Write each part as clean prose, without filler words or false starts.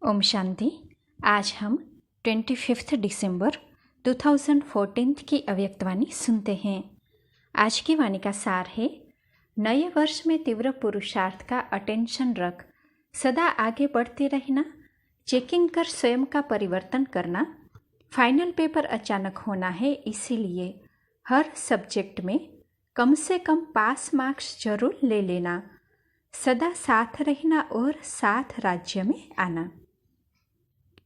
ओम शांति। आज हम 25 दिसंबर 2014 की अव्यक्तवाणी सुनते हैं। आज की वाणी का सार है, नए वर्ष में तीव्र पुरुषार्थ का अटेंशन रख, सदा आगे बढ़ते रहना, चेकिंग कर स्वयं का परिवर्तन करना। फाइनल पेपर अचानक होना है, इसीलिए हर सब्जेक्ट में कम से कम पास मार्क्स जरूर ले लेना। सदा साथ रहना और साथ राज्य में आना।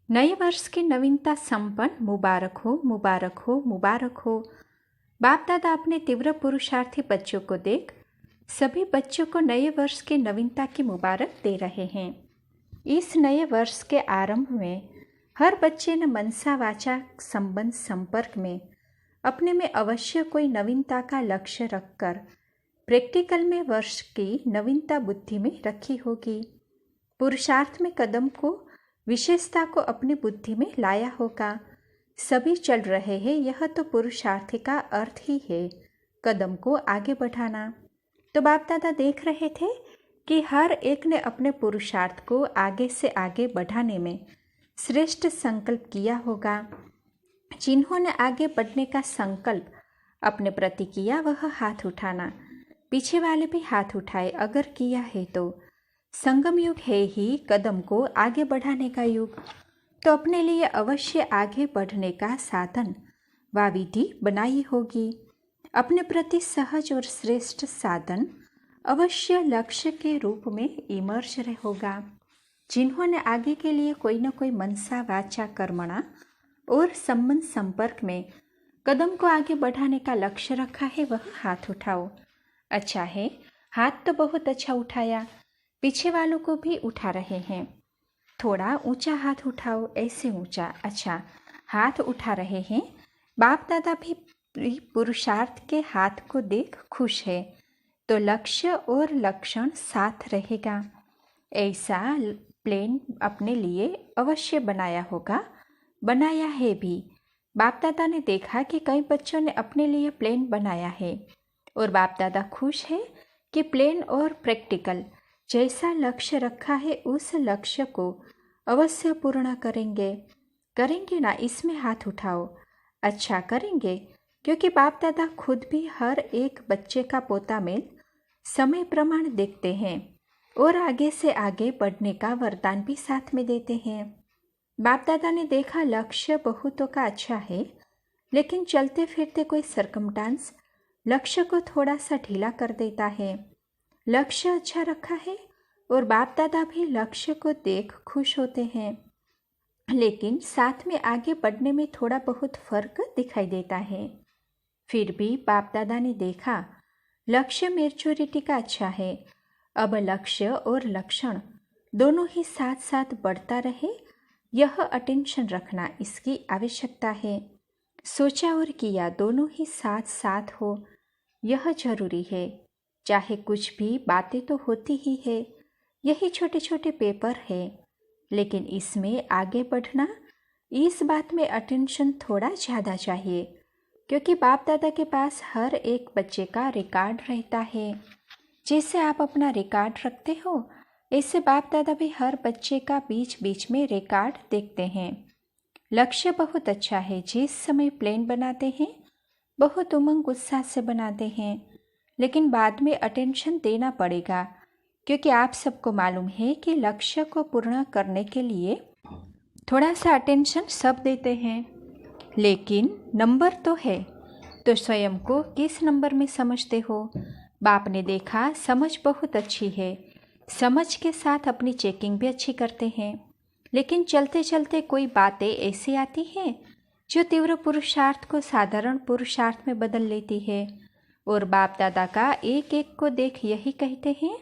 नए वर्ष की नवीनता संपन्न मुबारक हो, मुबारक हो, मुबारक हो। बाप दादा अपने तीव्र पुरुषार्थी बच्चों को देख सभी बच्चों को नए वर्ष की नवीनता की मुबारक दे रहे हैं। इस नए वर्ष के आरंभ में हर बच्चे ने मनसा वाचा संबंध संपर्क में अपने में अवश्य कोई नवीनता का लक्ष्य रखकर प्रैक्टिकल में वर्ष की नवीनता बुद्धि में रखी होगी। पुरुषार्थ में कदम को विशेषता को अपनी बुद्धि में लाया होगा। सभी चल रहे हैं, यह तो पुरुषार्थ का अर्थ ही है, कदम को आगे बढ़ाना। तो बाप दादा देख रहे थे कि हर एक ने अपने पुरुषार्थ को आगे से आगे बढ़ाने में श्रेष्ठ संकल्प किया होगा। जिन्होंने आगे बढ़ने का संकल्प अपने प्रति किया वह हाथ उठाना, पीछे वाले भी हाथ उठाए अगर किया है तो। संगम युग है ही कदम को आगे बढ़ाने का युग, तो अपने लिए अवश्य आगे बढ़ने का साधन व विधि बनाई होगी। अपने प्रति सहज और श्रेष्ठ साधन अवश्य लक्ष्य के रूप में इमर्ज होगा। जिन्होंने आगे के लिए कोई न कोई मनसा वाचा कर्मणा और संबंध संपर्क में कदम को आगे बढ़ाने का लक्ष्य रखा है वह हाथ उठाओ। अच्छा है, हाथ तो बहुत अच्छा उठाया, पीछे वालों को भी उठा रहे हैं। थोड़ा ऊंचा हाथ उठाओ, ऐसे ऊंचा। अच्छा, हाथ उठा रहे हैं। बाप दादा भी पुरुषार्थ के हाथ को देख खुश है, तो लक्ष्य और लक्षण साथ रहेगा। ऐसा प्लेन अपने लिए अवश्य बनाया होगा, बनाया है भी। बाप दादा ने देखा कि कई बच्चों ने अपने लिए प्लेन बनाया है और बाप दादा खुश है कि प्लेन और प्रैक्टिकल जैसा लक्ष्य रखा है उस लक्ष्य को अवश्य पूर्ण करेंगे। करेंगे ना, इसमें हाथ उठाओ। अच्छा करेंगे, क्योंकि बाप दादा खुद भी हर एक बच्चे का पोता में समय प्रमाण देखते हैं और आगे से आगे बढ़ने का वरदान भी साथ में देते हैं। बाप दादा ने देखा लक्ष्य बहुतों का अच्छा है, लेकिन चलते फिरते कोई सरकमस्टांस लक्ष्य को थोड़ा सा ढीला कर देता है। लक्ष्य अच्छा रखा है और बाप दादा भी लक्ष्य को देख खुश होते हैं, लेकिन साथ में आगे बढ़ने में थोड़ा बहुत फर्क दिखाई देता है। फिर भी बाप दादा ने देखा लक्ष्य मैच्योरिटी का अच्छा है। अब लक्ष्य और लक्षण दोनों ही साथ साथ बढ़ता रहे, यह अटेंशन रखना इसकी आवश्यकता है। सोचा और किया दोनों ही साथ साथ हो, यह जरूरी है। चाहे कुछ भी बातें तो होती ही है, यही छोटे छोटे पेपर है, लेकिन इसमें आगे बढ़ना, इस बात में अटेंशन थोड़ा ज़्यादा चाहिए, क्योंकि बाप दादा के पास हर एक बच्चे का रिकॉर्ड रहता है। जैसे आप अपना रिकॉर्ड रखते हो, ऐसे बाप दादा भी हर बच्चे का बीच बीच में रिकॉर्ड देखते हैं। लक्ष्य बहुत अच्छा है, जिस समय प्लान बनाते हैं बहुत उमंग उत्साह से बनाते हैं, लेकिन बाद में अटेंशन देना पड़ेगा, क्योंकि आप सबको मालूम है कि लक्ष्य को पूर्ण करने के लिए थोड़ा सा अटेंशन सब देते हैं, लेकिन नंबर तो है, तो स्वयं को किस नंबर में समझते हो। बाप ने देखा समझ बहुत अच्छी है, समझ के साथ अपनी चेकिंग भी अच्छी करते हैं, लेकिन चलते चलते कोई बातें ऐसी आती हैं जो तीव्र पुरुषार्थ को साधारण पुरुषार्थ में बदल लेती है। और बाप दादा का एक एक को देख यही कहते हैं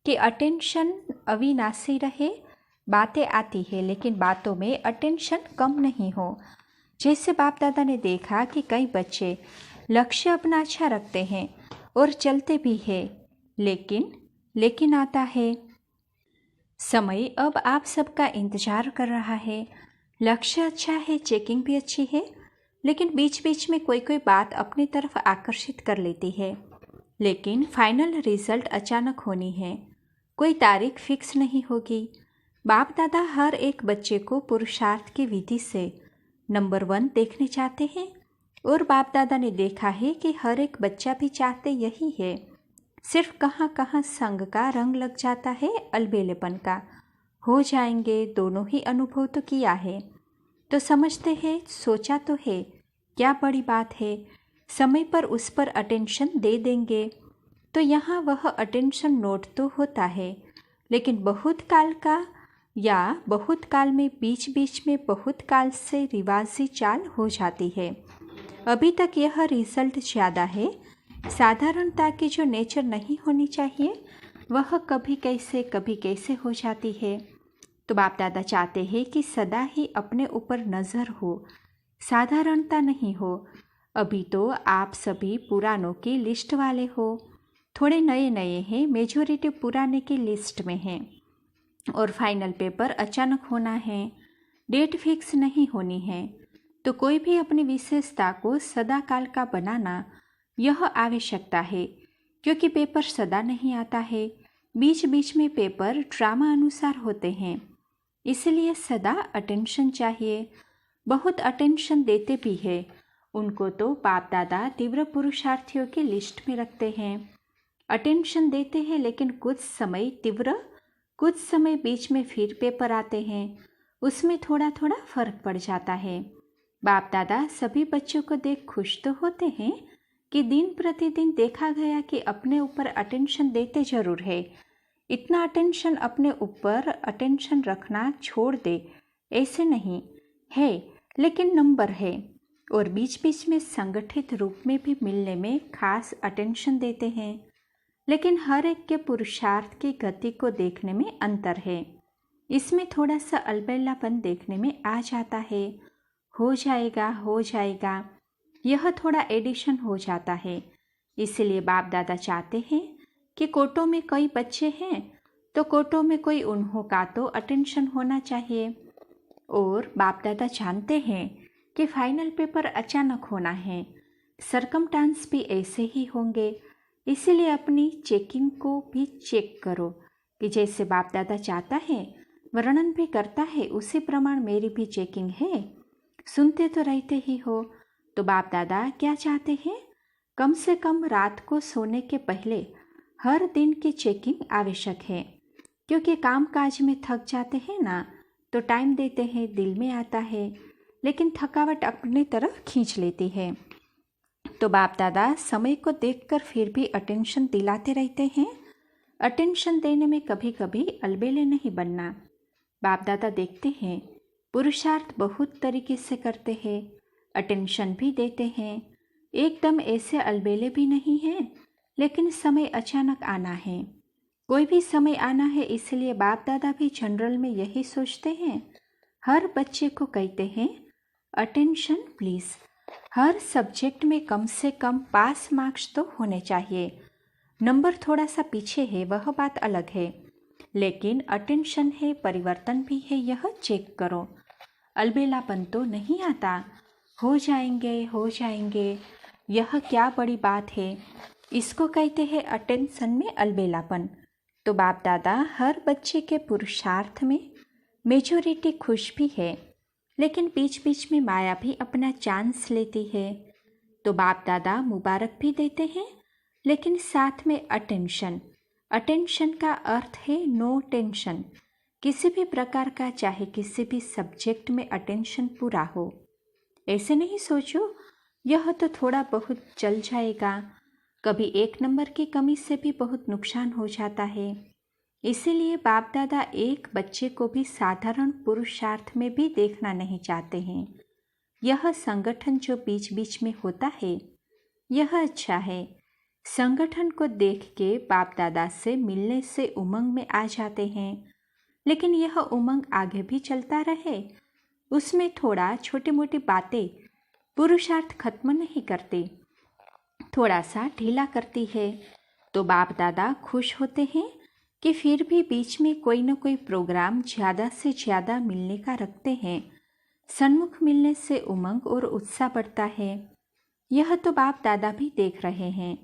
कि अटेंशन अविनाशी रहे। बातें आती है, लेकिन बातों में अटेंशन कम नहीं हो। जैसे बाप दादा ने देखा कि कई बच्चे लक्ष्य अपना अच्छा रखते हैं और चलते भी है, लेकिन आता है समय, अब आप सबका इंतजार कर रहा है। लक्ष्य अच्छा है, चेकिंग भी अच्छी है, लेकिन बीच बीच में कोई कोई बात अपनी तरफ आकर्षित कर लेती है। लेकिन फाइनल रिजल्ट अचानक होनी है, कोई तारीख फिक्स नहीं होगी। बाप दादा हर एक बच्चे को पुरुषार्थ की विधि से नंबर 1 देखने चाहते हैं और बाप दादा ने देखा है कि हर एक बच्चा भी चाहते यही है। सिर्फ कहाँ कहाँ संग का रंग लग जाता है, अलबेलेपन का हो जाएंगे। दोनों ही अनुभव तो किया है, तो समझते हैं, सोचा तो है, क्या बड़ी बात है, समय पर उस पर अटेंशन दे देंगे तो यहाँ वह अटेंशन नोट तो होता है, लेकिन बहुत काल का या बहुत काल में बीच बीच में बहुत काल से रिवाजी चाल हो जाती है। अभी तक यह रिजल्ट ज़्यादा है। साधारणता की जो नेचर नहीं होनी चाहिए वह कभी कैसे हो जाती है। तो बाप दादा चाहते हैं कि सदा ही अपने ऊपर नज़र हो, साधारणता नहीं हो। अभी तो आप सभी पुरानों की लिस्ट वाले हो, थोड़े नए नए हैं, मेजॉरिटी पुराने की लिस्ट में हैं और फाइनल पेपर अचानक होना है, डेट फिक्स नहीं होनी है। तो कोई भी अपनी विशेषता को सदा काल का बनाना यह आवश्यकता है, क्योंकि पेपर सदा नहीं आता है, बीच बीच में पेपर ड्रामा अनुसार होते हैं, इसलिए सदा अटेंशन चाहिए। बहुत अटेंशन देते भी है, उनको तो बाप दादा तीव्र पुरुषार्थियों की लिस्ट में रखते हैं। अटेंशन देते हैं, लेकिन कुछ समय तीव्र, कुछ समय बीच में फिर पेपर आते हैं, उसमें थोड़ा थोड़ा फर्क पड़ जाता है। बाप दादा सभी बच्चों को देख खुश तो होते हैं कि दिन प्रतिदिन देखा गया कि अपने ऊपर अटेंशन देते जरूर है। इतना अटेंशन अपने ऊपर अटेंशन रखना छोड़ दे, ऐसे नहीं है, लेकिन नंबर है और बीच बीच में संगठित रूप में भी मिलने में खास अटेंशन देते हैं। लेकिन हर एक के पुरुषार्थ की गति को देखने में अंतर है, इसमें थोड़ा सा अलबेलापन देखने में आ जाता है। हो जाएगा, यह थोड़ा एडिशन हो जाता है। इसलिए बाप दादा चाहते हैं कि कोटों में कई बच्चे हैं तो कोटों में कोई उन्हों का तो अटेंशन होना चाहिए। और बाप दादा जानते हैं कि फाइनल पेपर अचानक होना है, सरकमस्टांस भी ऐसे ही होंगे, इसीलिए अपनी चेकिंग को भी चेक करो कि जैसे बाप दादा चाहता है, वर्णन भी करता है, उसी प्रमाण मेरी भी चेकिंग है। सुनते तो रहते ही हो। तो बाप दादा क्या चाहते हैं, कम से कम रात को सोने के पहले हर दिन की चेकिंग आवश्यक है, क्योंकि कामकाज में थक जाते हैं ना, तो टाइम देते हैं, दिल में आता है, लेकिन थकावट अपनी तरफ खींच लेती है। तो बाप दादा समय को देखकर फिर भी अटेंशन दिलाते रहते हैं। अटेंशन देने में कभी कभी अलबेले नहीं बनना। बाप दादा देखते हैं पुरुषार्थ बहुत तरीके से करते हैं, अटेंशन भी देते हैं, एकदम ऐसे अलबेले भी नहीं हैं, लेकिन समय अचानक आना है, कोई भी समय आना है, इसलिए बाप दादा भी जनरल में यही सोचते हैं। हर बच्चे को कहते हैं अटेंशन प्लीज़, हर सब्जेक्ट में कम से कम पास मार्क्स तो होने चाहिए। नंबर थोड़ा सा पीछे है वह बात अलग है, लेकिन अटेंशन है, परिवर्तन भी है, यह चेक करो। अलबेलापन तो नहीं आता, हो जाएंगे, यह क्या बड़ी बात है, इसको कहते हैं अटेंशन में अलबेलापन। तो बाप दादा हर बच्चे के पुरुषार्थ में मेजॉरिटी खुश भी है, लेकिन बीच बीच में माया भी अपना चांस लेती है। तो बाप दादा मुबारक भी देते हैं, लेकिन साथ में अटेंशन। अटेंशन का अर्थ है नो टेंशन, किसी भी प्रकार का, चाहे किसी भी सब्जेक्ट में अटेंशन पूरा हो। ऐसे नहीं सोचो यह तो थोड़ा बहुत चल जाएगा, कभी एक नंबर की कमी से भी बहुत नुकसान हो जाता है। इसीलिए बाप दादा एक बच्चे को भी साधारण पुरुषार्थ में भी देखना नहीं चाहते हैं। यह संगठन जो बीच बीच में होता है यह अच्छा है। संगठन को देख के बाप दादा से मिलने से उमंग में आ जाते हैं, लेकिन यह उमंग आगे भी चलता रहे, उसमें थोड़ा छोटी मोटी बातें पुरुषार्थ खत्म नहीं करते, थोड़ा सा ढीला करती है। तो बाप दादा खुश होते हैं कि फिर भी बीच में कोई न कोई प्रोग्राम ज़्यादा से ज़्यादा मिलने का रखते हैं। सन्मुख मिलने से उमंग और उत्साह बढ़ता है। यह तो बाप दादा भी देख रहे हैं।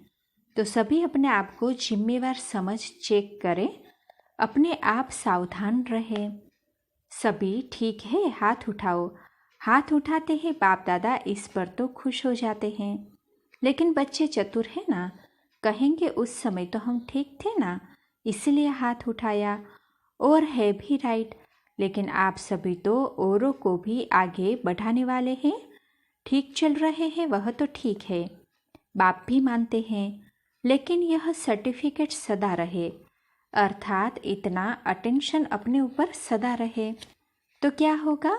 तो सभी अपने आप को जिम्मेवार समझ चेक करें, अपने आप सावधान रहें। सभी ठीक है, हाथ उठाओ। हाथ उठाते ही बाप दादा इस पर तो खुश हो जाते हैं। लेकिन बच्चे चतुर हैं ना, कहेंगे उस समय तो हम ठीक थे ना, इसलिए हाथ उठाया। और है भी राइट, लेकिन आप सभी तो औरों को भी आगे बढ़ाने वाले हैं। ठीक चल रहे हैं वह तो ठीक है, बाप भी मानते हैं, लेकिन यह सर्टिफिकेट सदा रहे, अर्थात इतना अटेंशन अपने ऊपर सदा रहे, तो क्या होगा?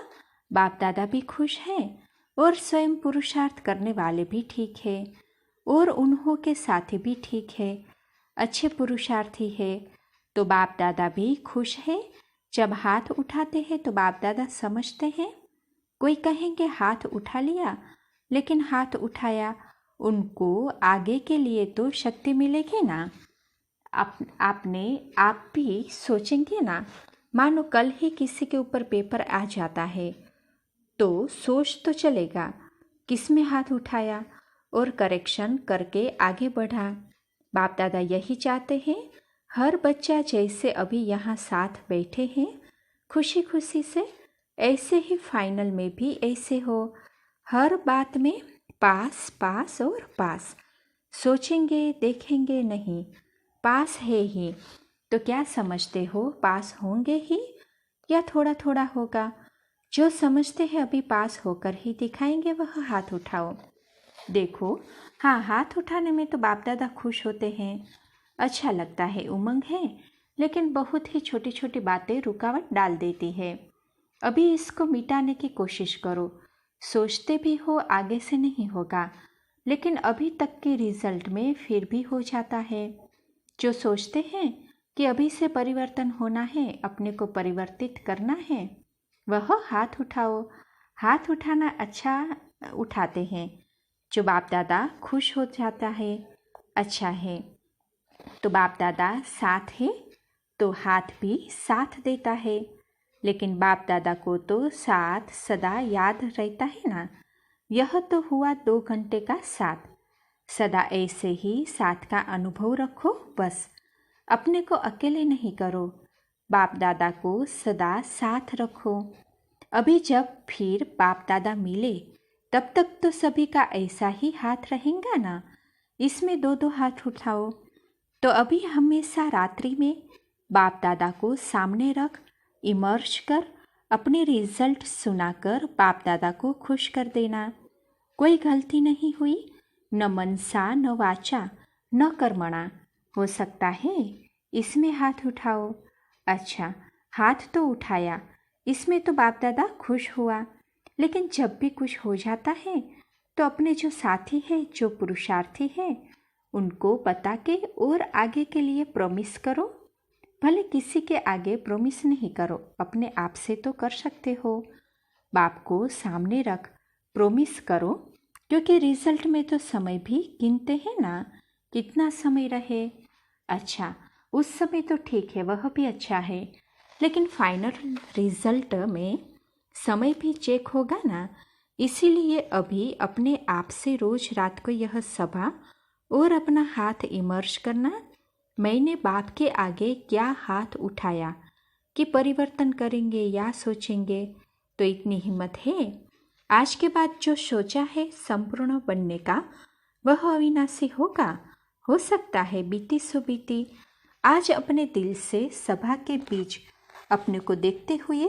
बाप दादा भी खुश हैं और स्वयं पुरुषार्थ करने वाले भी ठीक है और उन्हों के साथी भी ठीक है, अच्छे पुरुषार्थी है, तो बाप दादा भी खुश है। जब हाथ उठाते हैं तो बाप दादा समझते हैं। कोई कहेंगे हाथ उठा लिया, लेकिन हाथ उठाया, उनको आगे के लिए तो शक्ति मिलेगी ना। आप भी सोचेंगे ना, मानो कल ही किसी के ऊपर पेपर आ जाता है तो सोच तो चलेगा किसमें हाथ उठाया और करेक्शन करके आगे बढ़ा। बाप दादा यही चाहते हैं, हर बच्चा जैसे अभी यहाँ साथ बैठे हैं खुशी खुशी से, ऐसे ही फाइनल में भी ऐसे हो, हर बात में पास पास और पास। सोचेंगे देखेंगे नहीं, पास है ही, तो क्या समझते हो पास होंगे ही या थोड़ा थोड़ा होगा? जो समझते हैं अभी पास होकर ही दिखाएंगे वह हाथ उठाओ। देखो, हाँ, हाथ उठाने में तो बाप दादा खुश होते हैं, अच्छा लगता है, उमंग है, लेकिन बहुत ही छोटी छोटी बातें रुकावट डाल देती है। अभी इसको मिटाने की कोशिश करो। सोचते भी हो आगे से नहीं होगा, लेकिन अभी तक के रिजल्ट में फिर भी हो जाता है। जो सोचते हैं कि अभी से परिवर्तन होना है, अपने को परिवर्तित करना है, वह हाथ उठाओ। हाथ उठाना अच्छा उठाते हैं, जो बाप दादा खुश हो जाता है, अच्छा है। तो बाप दादा साथ है तो हाथ भी साथ देता है, लेकिन बाप दादा को तो साथ सदा याद रहता है ना। यह तो हुआ 2 घंटे का साथ, सदा ऐसे ही साथ का अनुभव रखो बस। अपने को अकेले नहीं करो, बाप दादा को सदा साथ रखो। अभी जब फिर बाप दादा मिले तब तक तो सभी का ऐसा ही हाथ रहेगा ना, इसमें 2-2 हाथ उठाओ। तो अभी हमेशा रात्रि में बाप दादा को सामने रख इमर्ज कर अपने रिजल्ट सुनाकर बाप दादा को खुश कर देना। कोई गलती नहीं हुई, न मनसा न वाचा न कर्मणा, हो सकता है इसमें हाथ उठाओ। अच्छा, हाथ तो उठाया, इसमें तो बाप दादा खुश हुआ, लेकिन जब भी कुछ हो जाता है तो अपने जो साथी है, जो पुरुषार्थी है, उनको बता के और आगे के लिए प्रॉमिस करो। भले किसी के आगे प्रॉमिस नहीं करो, अपने आप से तो कर सकते हो। बाप को सामने रख प्रॉमिस करो, क्योंकि रिजल्ट में तो समय भी गिनते हैं ना, कितना समय रहे। अच्छा, उस समय तो ठीक है, वह भी अच्छा है, लेकिन फाइनल रिजल्ट में समय भी चेक होगा ना। इसीलिए अभी अपने आप से रोज रात को यह सभा और अपना हाथ इमर्ज करना, मैंने बाप के आगे क्या हाथ उठाया कि परिवर्तन करेंगे या सोचेंगे, तो इतनी हिम्मत है। आज के बाद जो सोचा है संपूर्ण बनने का, वह अविनाशी होगा। हो सकता है बीती सो बीती। आज अपने दिल से सभा के बीच अपने को देखते हुए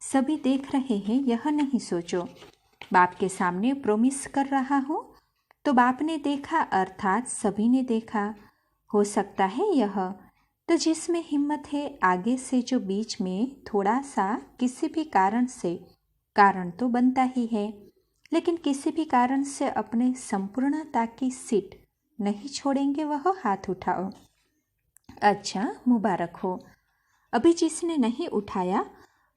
सभी देख रहे हैं, यह नहीं सोचो बाप के सामने प्रॉमिस कर रहा हूँ तो बाप ने देखा, अर्थात सभी ने देखा। हो सकता है यह, तो जिसमें हिम्मत है आगे से, जो बीच में थोड़ा सा किसी भी कारण से, कारण तो बनता ही है, लेकिन किसी भी कारण से अपने संपूर्णता की सीट नहीं छोड़ेंगे, वह हाथ उठाओ। अच्छा, मुबारक हो। अभी जिसने नहीं उठाया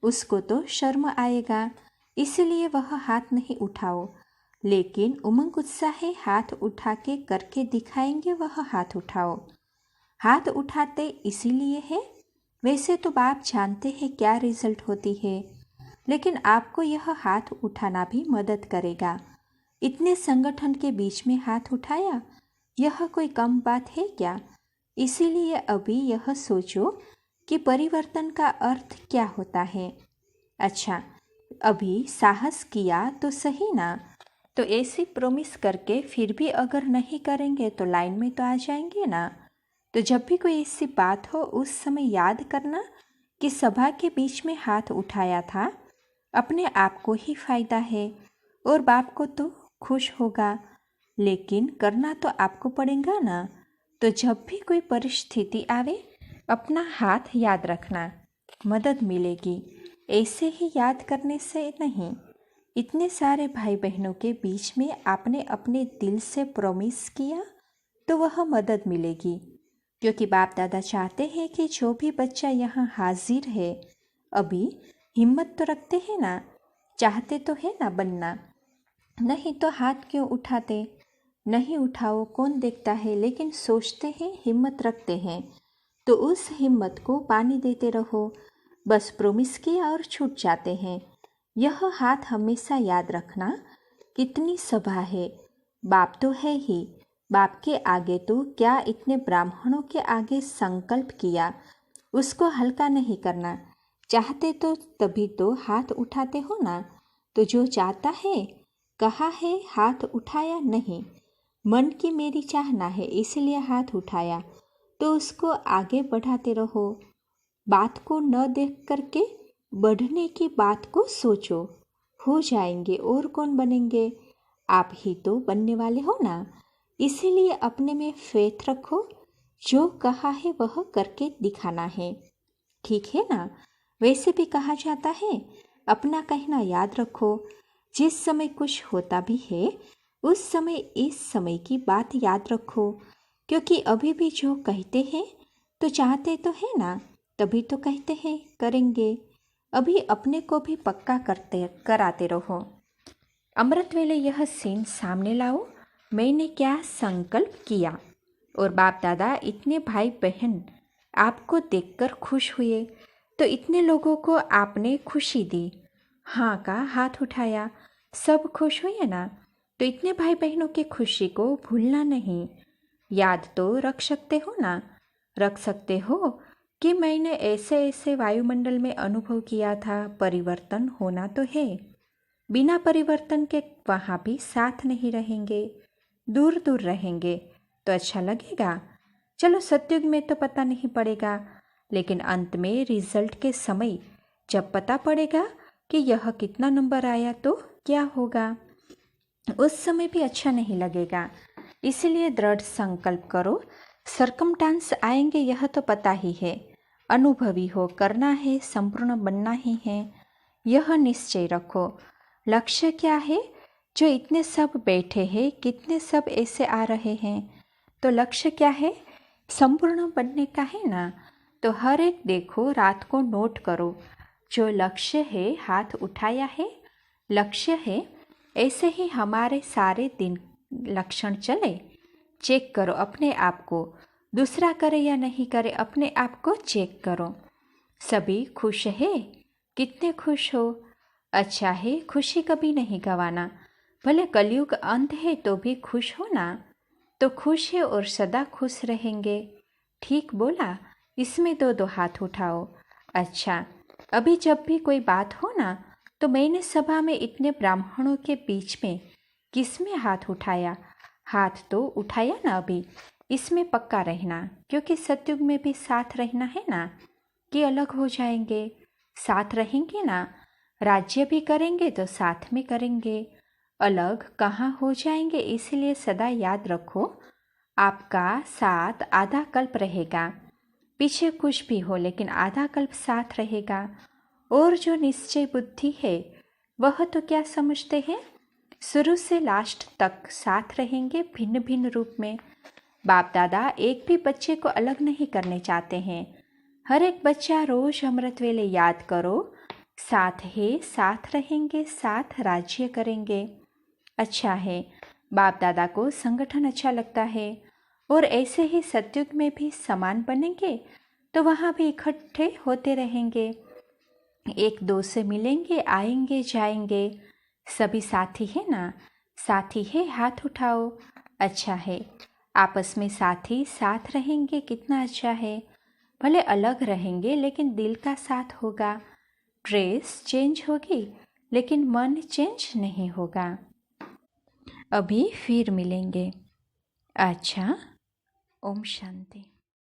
उसको तो शर्म आएगा, इसलिए वह हाथ नहीं उठाओ, लेकिन उमंग उत्साह है, हाथ उठा के करके दिखाएंगे, वह हाथ उठाओ। हाथ उठाते इसीलिए है, वैसे तो बाप जानते हैं क्या रिजल्ट होती है, लेकिन आपको यह हाथ उठाना भी मदद करेगा। इतने संगठन के बीच में हाथ उठाया, यह कोई कम बात है क्या? इसीलिए अभी यह सोचो कि परिवर्तन का अर्थ क्या होता है। अच्छा, अभी साहस किया तो सही ना। तो ऐसे प्रॉमिस करके फिर भी अगर नहीं करेंगे तो लाइन में तो आ जाएंगे ना। तो जब भी कोई ऐसी बात हो उस समय याद करना कि सभा के बीच में हाथ उठाया था, अपने आप को ही फायदा है और बाप को तो खुश होगा, लेकिन करना तो आपको पड़ेगा ना। तो जब भी कोई परिस्थिति आवे अपना हाथ याद रखना, मदद मिलेगी। ऐसे ही याद करने से नहीं, इतने सारे भाई बहनों के बीच में आपने अपने दिल से प्रॉमिस किया तो वह मदद मिलेगी। क्योंकि बाप दादा चाहते हैं कि जो भी बच्चा यहाँ हाजिर है अभी हिम्मत तो रखते हैं ना, चाहते तो है ना बनना, नहीं तो हाथ क्यों उठाते। नहीं उठाओ कौन देखता है, लेकिन सोचते हैं हिम्मत रखते हैं तो उस हिम्मत को पानी देते रहो। बस प्रॉमिस किया और छूट जाते हैं। यह हाथ हमेशा याद रखना। कितनी सभा है, बाप तो है ही, बाप के आगे तो क्या इतने ब्राह्मणों के आगे संकल्प किया, उसको हल्का नहीं करना। चाहते तो तभी तो हाथ उठाते हो ना। तो जो चाहता है, कहा है हाथ उठाया नहीं, मन की मेरी चाहना है इसलिए हाथ उठाया, तो उसको आगे बढ़ाते रहो। बात को न देख करके बढ़ने की बात को सोचो। हो जाएंगे और कौन बनेंगे, आप ही तो बनने वाले हो ना। इसीलिए अपने में फेथ रखो, जो कहा है वह करके दिखाना है। ठीक है ना। वैसे भी कहा जाता है अपना कहना याद रखो। जिस समय कुछ होता भी है उस समय इस समय की बात याद रखो, क्योंकि अभी भी जो कहते हैं तो चाहते तो है ना, तभी तो कहते हैं करेंगे। अभी अपने को भी पक्का कराते रहो। अमृत वेले यह सीन सामने लाओ, मैंने क्या संकल्प किया। और बाप दादा इतने भाई बहन आपको देखकर खुश हुए, तो इतने लोगों को आपने खुशी दी। हाँ का हाथ उठाया, सब खुश हुए ना। तो इतने भाई बहनों की खुशी को भूलना नहीं। याद तो रख सकते हो ना, रख सकते हो कि मैंने ऐसे ऐसे वायुमंडल में अनुभव किया था, परिवर्तन होना तो है। बिना परिवर्तन के वहाँ भी साथ नहीं रहेंगे, दूर दूर रहेंगे तो अच्छा लगेगा। चलो सतयुग में तो पता नहीं पड़ेगा, लेकिन अंत में रिजल्ट के समय जब पता पड़ेगा कि यह कितना नंबर आया तो क्या होगा, उस समय भी अच्छा नहीं लगेगा। इसलिए दृढ़ संकल्प करो। सर्कमस्टांस आएंगे यह तो पता ही है, अनुभवी हो, करना है, संपूर्ण बनना ही है, यह निश्चय रखो। लक्ष्य क्या है, जो इतने सब बैठे हैं, कितने सब ऐसे आ रहे हैं, तो लक्ष्य क्या है, संपूर्ण बनने का है ना। तो हर एक देखो, रात को नोट करो, जो लक्ष्य है हाथ उठाया है, लक्ष्य है। ऐसे ही हमारे सारे दिन लक्षण चले। चेक करो अपने आप को, दूसरा करे या नहीं करे अपने आप को चेक करो। सभी खुश है, कितने खुश हो, अच्छा है, खुशी कभी नहीं गंवाना। भले कलयुग अंत है तो भी खुश हो ना, तो खुश है और सदा खुश रहेंगे। ठीक बोला, इसमें दो दो हाथ उठाओ। अच्छा, अभी जब भी कोई बात हो ना, तो मैंने सभा में इतने ब्राह्मणों के बीच में किसमें हाथ उठाया, हाथ तो उठाया ना अभी, इसमें पक्का रहना। क्योंकि सतयुग में भी साथ रहना है ना, कि अलग हो जाएंगे, साथ रहेंगे ना। राज्य भी करेंगे तो साथ में करेंगे, अलग कहाँ हो जाएंगे। इसलिए सदा याद रखो, आपका साथ आधा कल्प रहेगा। पीछे कुछ भी हो लेकिन आधा कल्प साथ रहेगा। और जो निश्चय बुद्धि है वह तो क्या समझते हैं, शुरू से लास्ट तक साथ रहेंगे भिन्न भिन्न रूप में। बाप दादा एक भी बच्चे को अलग नहीं करने चाहते हैं। हर एक बच्चा रोज अमृत वेले याद करो, साथ है, साथ रहेंगे, साथ राज्य करेंगे। अच्छा है, बाप दादा को संगठन अच्छा लगता है, और ऐसे ही सतयुग में भी समान बनेंगे तो वहाँ भी इकट्ठे होते रहेंगे, एक दो से मिलेंगे, आएंगे जाएंगे, सभी साथी है ना। साथी है, हाथ उठाओ। अच्छा है, आपस में साथी साथ रहेंगे, कितना अच्छा है। भले अलग रहेंगे लेकिन दिल का साथ होगा। ड्रेस चेंज होगी लेकिन मन चेंज नहीं होगा। अभी फिर मिलेंगे। अच्छा, ओम शांति।